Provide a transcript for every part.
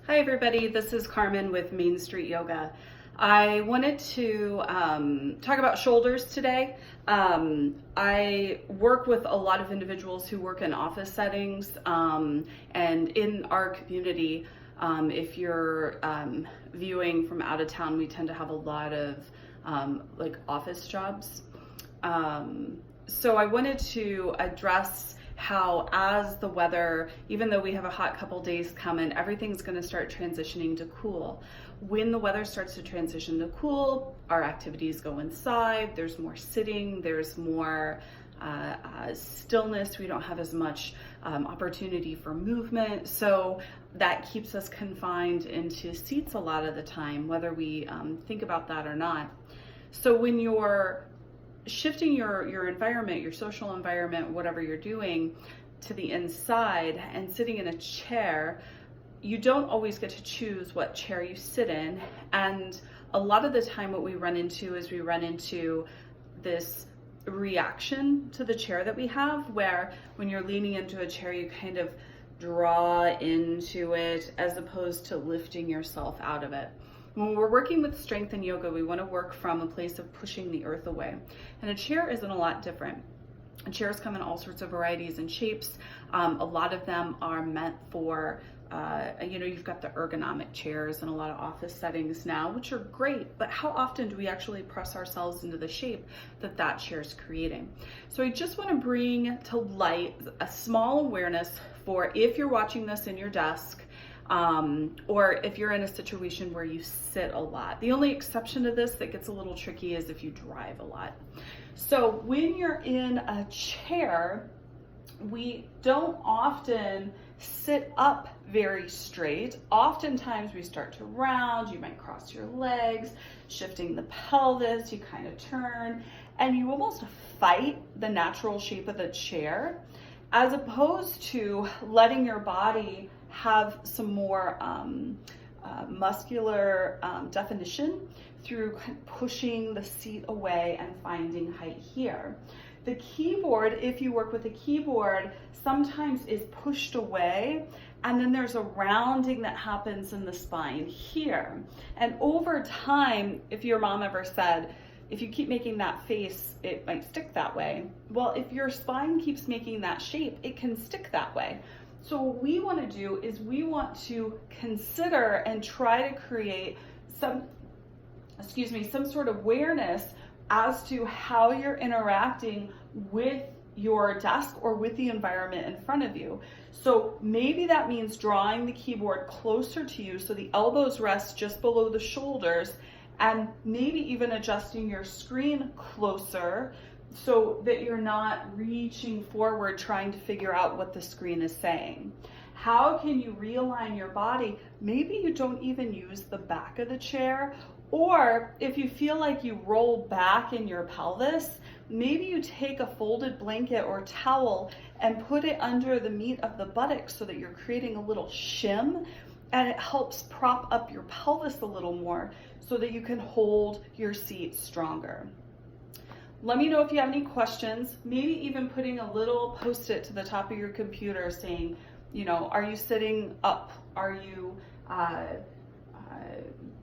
Hi everybody, this is Carmen with Main Street Yoga. I wanted to talk about shoulders today. I work with a lot of individuals who work in office settings, and in our community, if you're viewing from out of town, we tend to have a lot of like office jobs. So I wanted to address how, as the weather, even though we have a hot couple days coming, everything's going to start transitioning to cool. When the weather starts to transition to cool, our activities go inside, there's more sitting, there's more stillness, we don't have as much opportunity for movement, so that keeps us confined into seats a lot of the time, whether we think about that or not. So when you're shifting your environment, your social environment, whatever you're doing, to the inside and sitting in a chair, you don't always get to choose what chair you sit in. And a lot of the time what we run into is this reaction to the chair that we have, where when you're leaning into a chair, you kind of draw into it as opposed to lifting yourself out of it. When we're working with strength in yoga, we want to work from a place of pushing the earth away. And a chair isn't a lot different. Chairs come in all sorts of varieties and shapes. A lot of them are meant for, you've got the ergonomic chairs in a lot of office settings now, which are great, but how often do we actually press ourselves into the shape that chair is creating? So I just want to bring to light a small awareness for if you're watching this in your desk, or if you're in a situation where you sit a lot. The only exception to this that gets a little tricky is if you drive a lot. So when you're in a chair, we don't often sit up very straight. Oftentimes we start to round, you might cross your legs, shifting the pelvis, you kind of turn, and you almost fight the natural shape of the chair, as opposed to letting your body have some more muscular definition through pushing the seat away and finding height here. The keyboard, if you work with a keyboard, sometimes is pushed away, and then there's a rounding that happens in the spine here. And over time, if your mom ever said, if you keep making that face, it might stick that way. Well, if your spine keeps making that shape, it can stick that way. So what we want to do is we want to consider and try to create some sort of awareness as to how you're interacting with your desk or with the environment in front of you. So maybe that means drawing the keyboard closer to you so the elbows rest just below the shoulders, and maybe even adjusting your screen closer so that you're not reaching forward trying to figure out what the screen is saying. How can you realign your body? Maybe you don't even use the back of the chair, or if you feel like you roll back in your pelvis, maybe you take a folded blanket or towel and put it under the meat of the buttocks so that you're creating a little shim, and it helps prop up your pelvis a little more so that you can hold your seat stronger. Let me know if you have any questions, maybe even putting a little post-it to the top of your computer saying, are you sitting up? Are you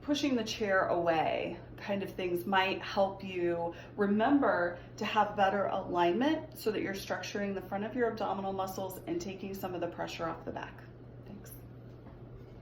pushing the chair away? Kind of things might help you remember to have better alignment so that you're structuring the front of your abdominal muscles and taking some of the pressure off the back.